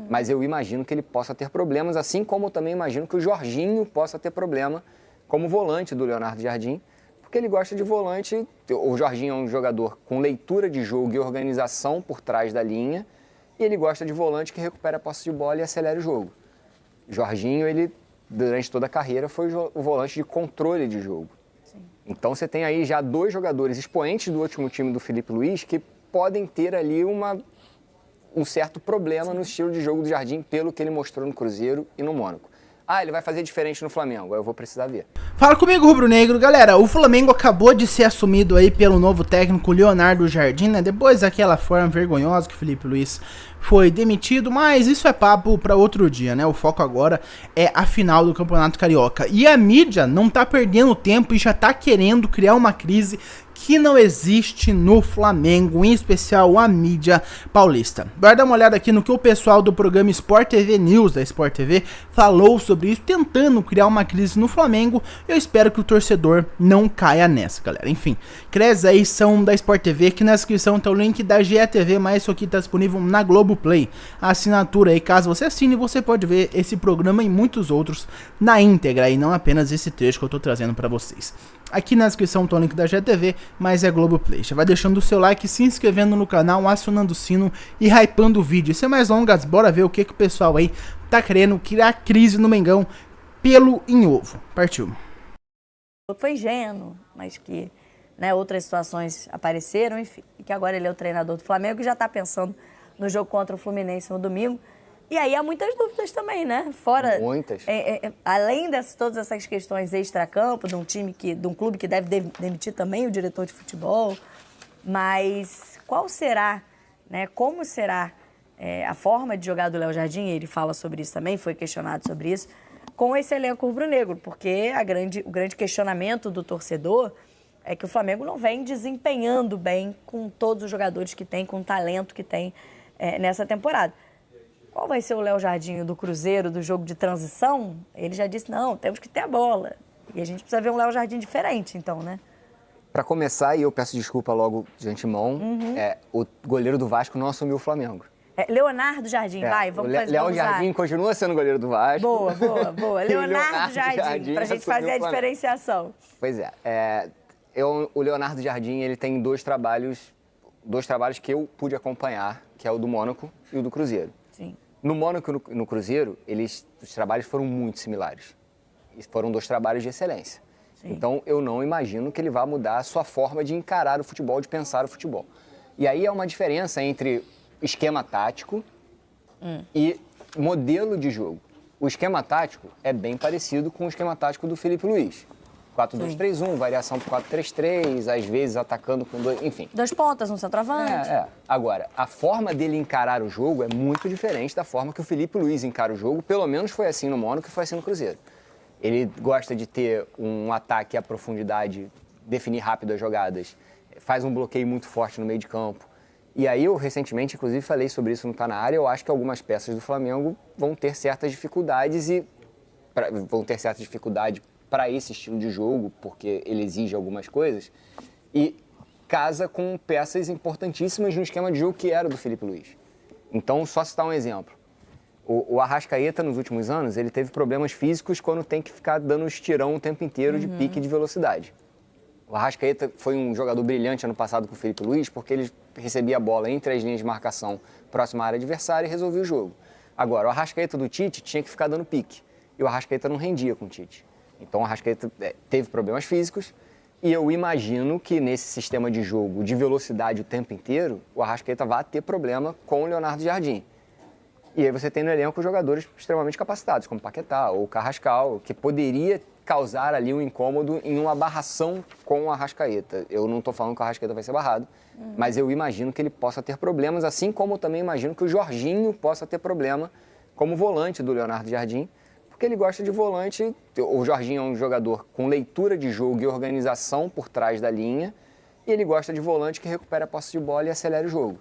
Mas eu imagino que ele possa ter problemas, assim como eu também imagino que o Jorginho possa ter problema como volante do Leonardo Jardim, porque ele gosta de volante. O Jorginho é um jogador com leitura de jogo e organização por trás da linha, e ele gosta de volante que recupera a posse de bola e acelera o jogo. Jorginho, ele, durante toda a carreira, foi o volante de controle de jogo. Sim. Então você tem aí já dois jogadores expoentes do último time do Filipe Luís que podem ter ali um certo problema no estilo de jogo do Jardim, pelo que ele mostrou no Cruzeiro e no Mônaco. Ah, ele vai fazer diferente no Flamengo, eu vou precisar ver. Fala comigo, rubro-negro. Galera, o Flamengo acabou de ser assumido aí pelo novo técnico Leonardo Jardim, né? Depois daquela forma vergonhosa que o Filipe Luís foi demitido, mas isso é papo para outro dia, né? O foco agora é a final do Campeonato Carioca. E a mídia não tá perdendo tempo e já tá querendo criar uma crise que não existe no Flamengo, em especial a mídia paulista. Bora dar uma olhada aqui no que o pessoal do programa Sport TV News, da Sport TV, falou sobre isso, tentando criar uma crise no Flamengo. Eu espero que o torcedor não caia nessa, galera. Enfim, créditos aí são da Sport TV, aqui na descrição tá o link da GETV, mas isso aqui tá disponível na Globoplay. A assinatura aí, caso você assine, você pode ver esse programa e muitos outros na íntegra, e não apenas esse trecho que eu tô trazendo pra vocês. Aqui na descrição tá o link da GTV, mas é Globoplay. Já vai deixando o seu like, se inscrevendo no canal, acionando o sino e hypando o vídeo. Sem mais longas, bora ver o que o pessoal aí tá querendo criar crise no Mengão pelo em ovo. Partiu. Foi ingênuo, mas que, né, outras situações apareceram, enfim, e que agora ele é o treinador do Flamengo e já tá pensando no jogo contra o Fluminense no domingo. E aí há muitas dúvidas também, né? Fora, muitas. Além dessas, todas essas questões extracampo, de um clube que deve demitir também o diretor de futebol. Mas qual será, né? Como será a forma de jogar do Léo Jardim? Ele fala sobre isso também, foi questionado sobre isso, com esse elenco rubro-negro, porque o grande questionamento do torcedor é que o Flamengo não vem desempenhando bem com todos os jogadores que tem, com o talento que tem nessa temporada. Qual vai ser o Léo Jardim do Cruzeiro, do jogo de transição? Ele já disse, não, temos que ter a bola. E a gente precisa ver um Léo Jardim diferente, então, né? Para começar, e eu peço desculpa logo de antemão, o goleiro do Vasco não assumiu o Flamengo. Leonardo Jardim, vai, vamos fazer. Léo Jardim continua sendo goleiro do Vasco. Boa. Leonardo Jardim, para a gente fazer a diferenciação. Pois é. O Leonardo Jardim, ele tem dois trabalhos que eu pude acompanhar, que é o do Mônaco e o do Cruzeiro. Sim. No Mônaco e no Cruzeiro, os trabalhos foram muito similares. E foram dois trabalhos de excelência. Sim. Então, eu não imagino que ele vá mudar a sua forma de encarar o futebol, de pensar o futebol. E aí é uma diferença entre esquema tático e modelo de jogo. O esquema tático é bem parecido com o esquema tático do Filipe Luís. 4-2-3-1, variação para 4-3-3, às vezes atacando com dois, enfim. Dois pontas, um centroavante. Agora, a forma dele encarar o jogo é muito diferente da forma que o Filipe Luís encara o jogo, pelo menos foi assim no Mônaco e foi assim no Cruzeiro. Ele gosta de ter um ataque à profundidade, definir rápido as jogadas, faz um bloqueio muito forte no meio de campo. E aí eu recentemente, inclusive, falei sobre isso no Tá Na Área, eu acho que algumas peças do Flamengo vão ter certas dificuldades para esse estilo de jogo, porque ele exige algumas coisas, e casa com peças importantíssimas no esquema de jogo que era do Filipe Luís. Então, só citar um exemplo. O Arrascaeta, nos últimos anos, ele teve problemas físicos quando tem que ficar dando estirão o tempo inteiro de pique de velocidade. O Arrascaeta foi um jogador brilhante ano passado com o Filipe Luís, porque ele recebia a bola entre as linhas de marcação próxima à área adversária e resolvia o jogo. Agora, o Arrascaeta do Tite tinha que ficar dando pique, e o Arrascaeta não rendia com o Tite. Então, o Arrascaeta teve problemas físicos e eu imagino que nesse sistema de jogo de velocidade o tempo inteiro, o Arrascaeta vai ter problema com o Leonardo Jardim. E aí você tem no elenco jogadores extremamente capacitados, como Paquetá ou Carrascal, que poderia causar ali um incômodo em uma barração com o Arrascaeta. Eu não estou falando que o Arrascaeta vai ser barrado, mas eu imagino que ele possa ter problemas, assim como eu também imagino que o Jorginho possa ter problema como volante do Leonardo Jardim, porque ele gosta de volante. O Jorginho é um jogador com leitura de jogo e organização por trás da linha, e ele gosta de volante que recupera a posse de bola e acelera o jogo.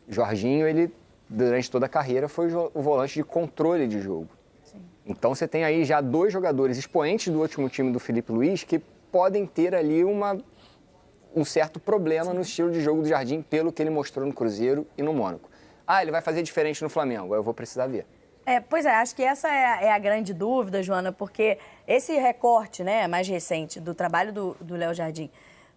Jorginho, ele, durante toda a carreira, foi o volante de controle de jogo. Sim. Então você tem aí já dois jogadores expoentes do último time do Filipe Luís que podem ter ali um certo problema no estilo de jogo do Jardim, pelo que ele mostrou no Cruzeiro e no Mônaco. ele vai fazer diferente no Flamengo, eu vou precisar ver. Pois é, acho que essa é a grande dúvida, Joana, porque esse recorte, né, mais recente do trabalho do Léo Jardim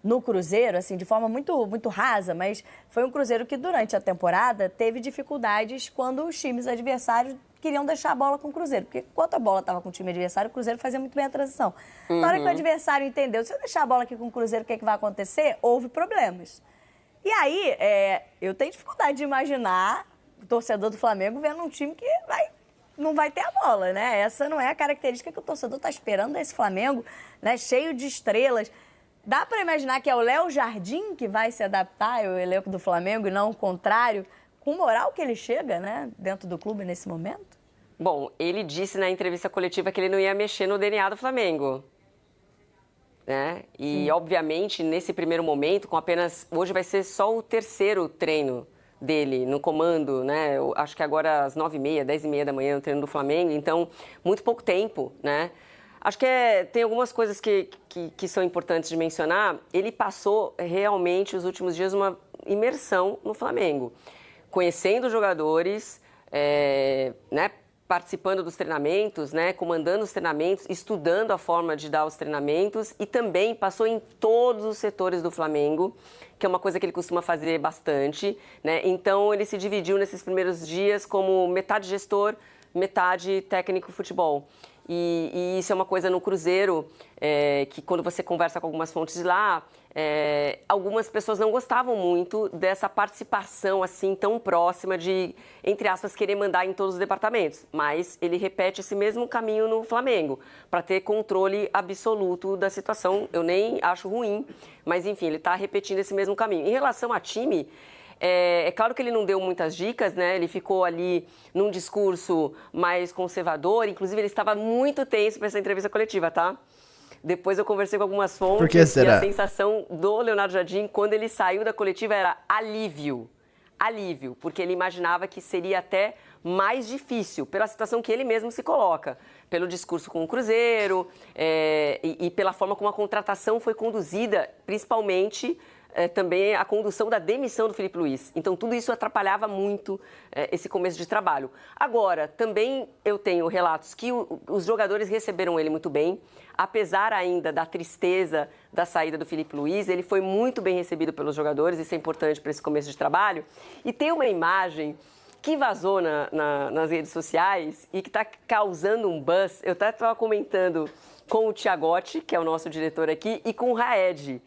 no Cruzeiro, assim, de forma muito, muito rasa, mas foi um Cruzeiro que durante a temporada teve dificuldades quando os times adversários queriam deixar a bola com o Cruzeiro, porque enquanto a bola estava com o time adversário, o Cruzeiro fazia muito bem a transição. Na hora que o adversário entendeu, se eu deixar a bola aqui com o Cruzeiro, o que vai acontecer? Houve problemas. E aí, eu tenho dificuldade de imaginar o torcedor do Flamengo vendo um time que não vai ter a bola, né? Essa não é a característica que o torcedor está esperando desse Flamengo, né? Cheio de estrelas. Dá para imaginar que é o Léo Jardim que vai se adaptar ao elenco do Flamengo e não o contrário, com o moral que ele chega, né, dentro do clube nesse momento? Bom, ele disse na entrevista coletiva que ele não ia mexer no DNA do Flamengo. Né? E, obviamente, nesse primeiro momento, hoje vai ser só o terceiro treino dele no comando, né? Eu acho que agora às 9h30, 10h30 da manhã, no treino do Flamengo, então, muito pouco tempo, né? Acho que tem algumas coisas que são importantes de mencionar. Ele passou realmente os últimos dias uma imersão no Flamengo, conhecendo os jogadores, né, participando dos treinamentos, né, comandando os treinamentos, estudando a forma de dar os treinamentos e também passou em todos os setores do Flamengo, que é uma coisa que ele costuma fazer bastante, né? Então ele se dividiu nesses primeiros dias como metade gestor, metade técnico futebol. E isso é uma coisa no Cruzeiro, que quando você conversa com algumas fontes de lá, algumas pessoas não gostavam muito dessa participação assim tão próxima de, entre aspas, querer mandar em todos os departamentos. Mas ele repete esse mesmo caminho no Flamengo, para ter controle absoluto da situação. Eu nem acho ruim, mas enfim, ele está repetindo esse mesmo caminho. Em relação a time... É claro que ele não deu muitas dicas, né? Ele ficou ali num discurso mais conservador. Inclusive, ele estava muito tenso para essa entrevista coletiva, tá? Depois eu conversei com algumas fontes. Por que será? E a sensação do Leonardo Jardim, quando ele saiu da coletiva, era alívio. Alívio, porque ele imaginava que seria até mais difícil, pela situação que ele mesmo se coloca, pelo discurso com o Cruzeiro e pela forma como a contratação foi conduzida, principalmente... também a condução da demissão do Filipe Luís. Então, tudo isso atrapalhava muito esse começo de trabalho. Agora, também eu tenho relatos que os jogadores receberam ele muito bem, apesar ainda da tristeza da saída do Filipe Luís, ele foi muito bem recebido pelos jogadores, isso é importante para esse começo de trabalho. E tem uma imagem que vazou nas redes sociais e que está causando um buzz. Eu até estava comentando com o Thiagotti, que é o nosso diretor aqui, e com o Raed.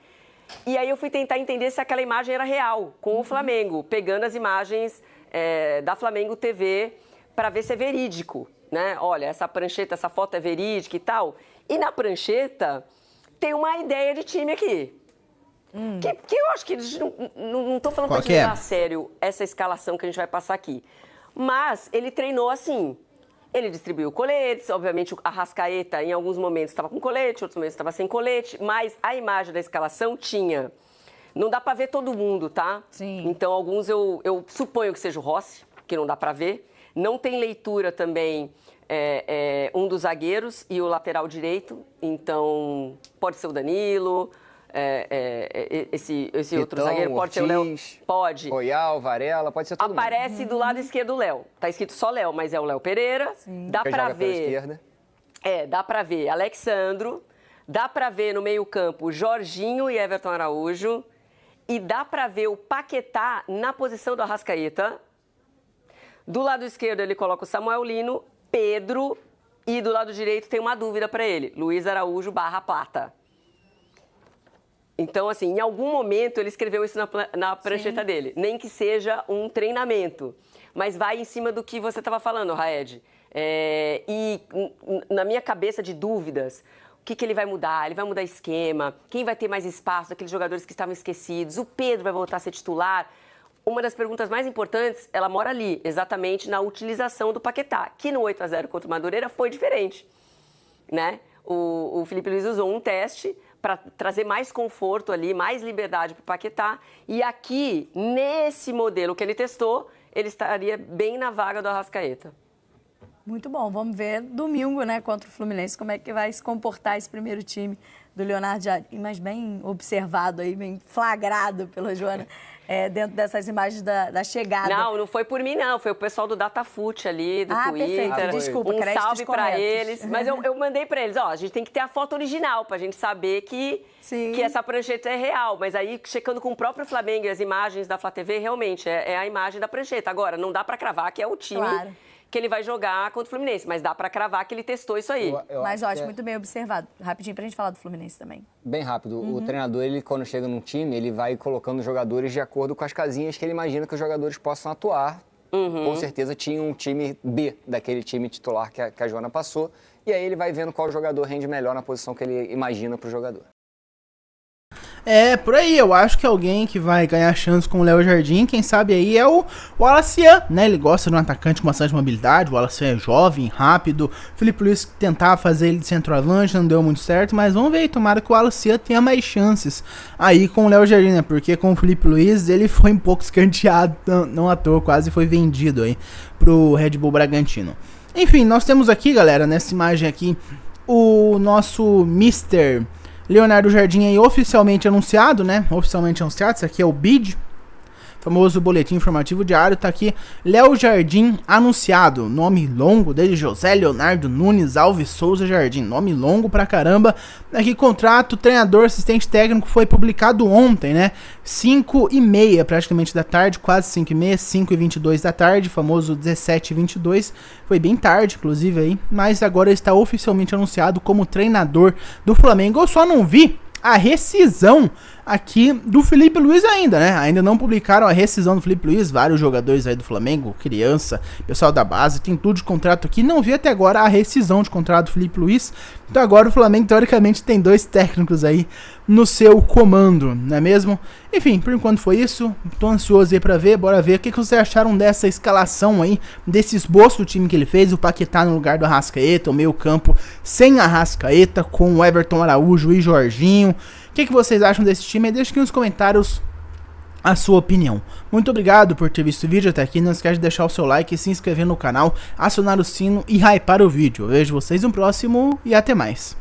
E aí eu fui tentar entender se aquela imagem era real, com o Flamengo, pegando as imagens da Flamengo TV para ver se é verídico, né? Olha, essa prancheta, essa foto é verídica e tal. E na prancheta tem uma ideia de time aqui. Que eu acho que eles não estão falando para gente levar a sério essa escalação que a gente vai passar aqui. Mas ele treinou assim. Ele distribuiu coletes, obviamente o Arrascaeta em alguns momentos estava com colete, outros momentos estava sem colete, mas a imagem da escalação tinha. Não dá para ver todo mundo, tá? Sim. Então alguns eu suponho que seja o Rossi, que não dá para ver. Não tem leitura também um dos zagueiros e o lateral direito, então pode ser o Danilo... esse Vitão, outro zagueiro pode ser o Léo. Pode. Royal, Varela, pode ser todo mundo. Aparece do lado esquerdo o Léo. Tá escrito só Léo, mas é o Léo Pereira. Sim. Dá Que pra joga pela ver. esquerda. Dá pra ver Alexandro. Dá pra ver no meio-campo Jorginho e Everton Araújo. E dá pra ver o Paquetá na posição do Arrascaeta. Do lado esquerdo ele coloca o Samuel Lino, Pedro. E do lado direito tem uma dúvida pra ele: Luiz Araújo / Plata. Então, assim, em algum momento ele escreveu isso na prancheta dele. Nem que seja um treinamento. Mas vai em cima do que você estava falando, Raed. E na minha cabeça de dúvidas, o que ele vai mudar? Ele vai mudar esquema? Quem vai ter mais espaço? Aqueles jogadores que estavam esquecidos? O Pedro vai voltar a ser titular? Uma das perguntas mais importantes, ela mora ali, exatamente na utilização do Paquetá, que no 8-0 contra o Madureira foi diferente, né? O Filipe Luís usou um teste para trazer mais conforto ali, mais liberdade para o Paquetá. E aqui, nesse modelo que ele testou, ele estaria bem na vaga do Arrascaeta. Muito bom. Vamos ver domingo, né, contra o Fluminense, como é que vai se comportar esse primeiro time do Leonardo Jardim, mas bem observado aí, bem flagrado pela Joana. dentro dessas imagens da chegada. Não foi por mim, não. Foi o pessoal do Datafute ali, do Twitter. Perfeito. Desculpa, um salve pra corretos. eles. Mas eu mandei pra eles, a gente tem que ter a foto original pra gente saber que essa prancheta é real. Mas aí, checando com o próprio Flamengo e as imagens da Flá TV, realmente é a imagem da prancheta. Agora, não dá pra cravar que é o time que ele vai jogar contra o Fluminense, mas dá pra cravar que ele testou isso aí. Mas ótimo, muito bem observado. Rapidinho pra gente falar do Fluminense também. Bem rápido. O treinador, ele quando chega num time, ele vai colocando os jogadores de acordo com as casinhas que ele imagina que os jogadores possam atuar. Com certeza tinha um time B daquele time titular que a Joana passou. E aí ele vai vendo qual jogador rende melhor na posição que ele imagina pro jogador. Por aí, eu acho que alguém que vai ganhar chance com o Léo Jardim, quem sabe aí é o Wallacian, né? Ele gosta de um atacante com bastante mobilidade, o Wallacian é jovem, rápido. O Felipe Luiz tentava fazer ele de centroavante, não deu muito certo, mas vamos ver, tomara que o Wallacian tenha mais chances aí com o Léo Jardim, né? Porque com o Felipe Luiz ele foi um pouco escanteado, não à toa, quase foi vendido aí pro Red Bull Bragantino. Enfim, nós temos aqui, galera, nessa imagem aqui, o nosso Mr. Leonardo Jardim aí oficialmente anunciado, né? Oficialmente anunciado, isso aqui é o BID, famoso boletim informativo diário, tá aqui, Léo Jardim anunciado, nome longo dele, José Leonardo Nunes Alves Souza Jardim, nome longo pra caramba. Aqui contrato, treinador, assistente técnico, foi publicado ontem, né? 5h30 praticamente da tarde, quase 5h30, 5h22 da tarde, famoso 17h22, foi bem tarde inclusive aí, mas agora está oficialmente anunciado como treinador do Flamengo. Eu só não vi a rescisão aqui do Felipe Luiz ainda, né? Ainda não publicaram a rescisão do Felipe Luiz, vários jogadores aí do Flamengo, criança, pessoal da base, tem tudo de contrato aqui, não vi até agora a rescisão de contrato do Felipe Luiz, então agora o Flamengo teoricamente tem 2 técnicos aí no seu comando, não é mesmo? Enfim, por enquanto foi isso, tô ansioso aí pra ver, bora ver o que vocês acharam dessa escalação aí, desse esboço do time que ele fez, o Paquetá no lugar do Arrascaeta, o meio campo sem Arrascaeta, com o Everton Araújo e Jorginho. O que vocês acham desse time? Deixa aqui nos comentários a sua opinião. Muito obrigado por ter visto o vídeo até aqui. Não esquece de deixar o seu like, se inscrever no canal, acionar o sino e hypar o vídeo. Eu vejo vocês no próximo e até mais.